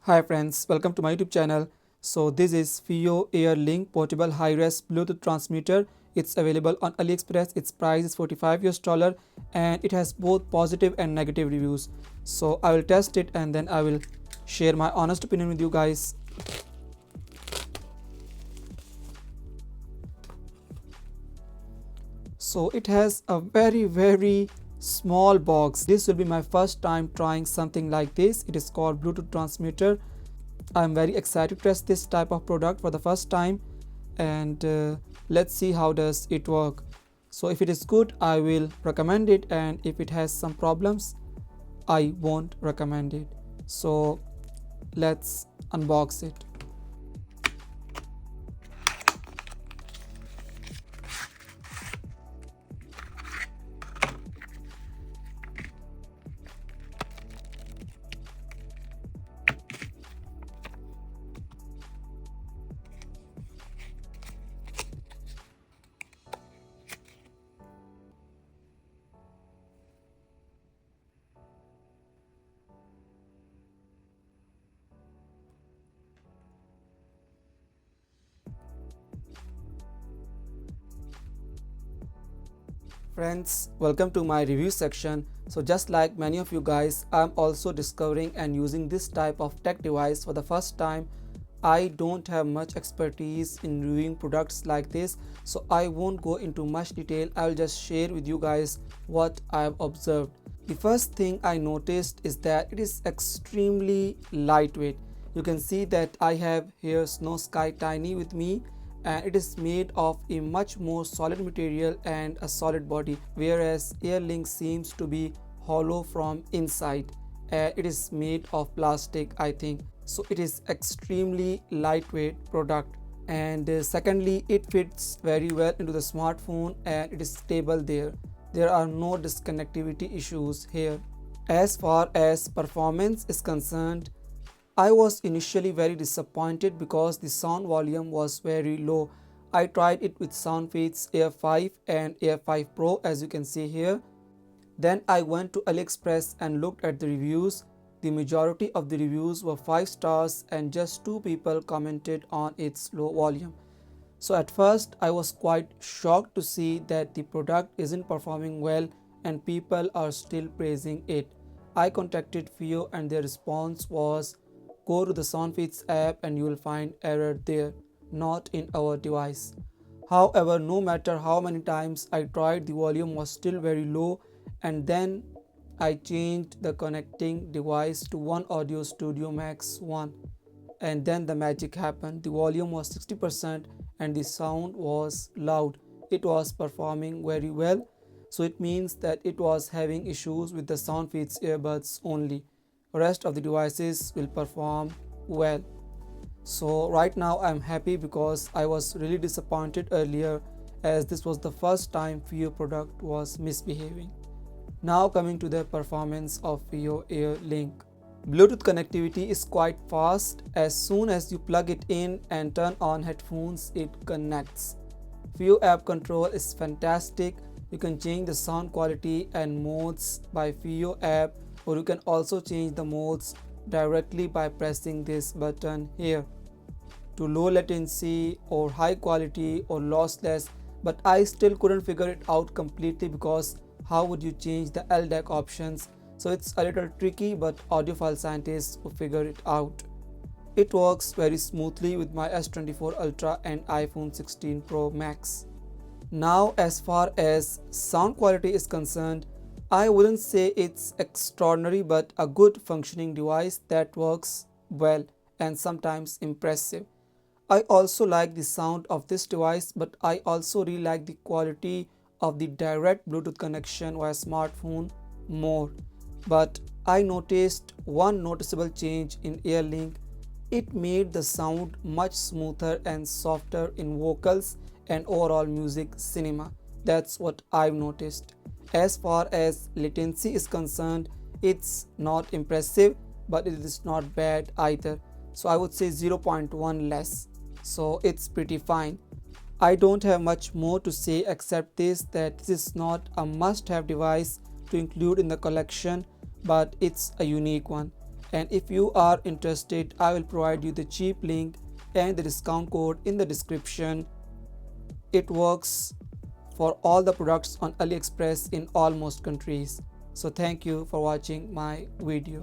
Hi friends, welcome to my YouTube channel. So this is FIIO Air Link portable high-res Bluetooth transmitter. It's available on AliExpress. Its price is $45 and it has both positive and negative reviews. So I will test it and then I will share my honest opinion with you guys. So it has a very small box. This will be my first time trying something like this. It is called Bluetooth transmitter. I'm very excited to test this type of product for the first time, and let's see how does it work. So if it is good, I will recommend it, and if it has some problems, I won't recommend it. So let's unbox it. Friends, welcome to my review section. So just like many of you guys, I'm also discovering and using this type of tech device for the first time. I don't have much expertise in reviewing products like this, so I won't go into much detail. I'll just share with you guys what I've observed. The first thing I noticed is that it is extremely lightweight. You can see that I have here Snow Sky Tiny with me, and it is made of a much more solid material and a solid body, whereas AirLink seems to be hollow from inside. It is made of plastic, I think. So it is extremely lightweight product, and secondly, it fits very well into the smartphone and it is stable there. There are no disconnectivity issues here. As far as performance is concerned, I was initially very disappointed because the sound volume was very low. I tried it with SoundFeed's Air 5 and Air 5 Pro, as you can see here. Then I went to AliExpress and looked at the reviews. The majority of the reviews were 5 stars and just 2 people commented on its low volume. So at first I was quite shocked to see that the product isn't performing well and people are still praising it. I contacted FIIO and their response was, go to the SoundFeeds app and you will find error there, not in our device. However, no matter how many times I tried, the volume was still very low, and then I changed the connecting device to One Audio Studio Max 1, and then the magic happened. The volume was 60% and the sound was loud. It was performing very well. So it means that it was having issues with the SoundFeeds earbuds only. Rest of the devices will perform well. So right now I'm happy because I was really disappointed earlier, as this was the first time FIIO product was misbehaving. Now coming to the performance of FIIO Air Link. Bluetooth connectivity is quite fast. As soon as you plug it in and turn on headphones, it connects. FIIO app control is fantastic. You can change the sound quality and modes by FIIO app, or you can also change the modes directly by pressing this button here to low latency or high quality or lossless, but I still couldn't figure it out completely because how would you change the LDAC options? So it's a little tricky, but audiophile scientists will figure it out. It works very smoothly with my S24 Ultra and iPhone 16 Pro Max. Now as far as sound quality is concerned, I wouldn't say it's extraordinary, but a good functioning device that works well and sometimes impressive. I also like the sound of this device, but I also really like the quality of the direct Bluetooth connection via smartphone more. But I noticed one noticeable change in AirLink. It made the sound much smoother and softer in vocals and overall music cinema. That's what I've noticed. As far as latency is concerned, it's not impressive, but it is not bad either. So I would say 0.1 less. So it's pretty fine. I don't have much more to say except this, that this is not a must-have device to include in the collection, but it's a unique one. And if you are interested, I will provide you the cheap link and the discount code in the description. It works for all the products on AliExpress in almost countries. So thank you for watching my video.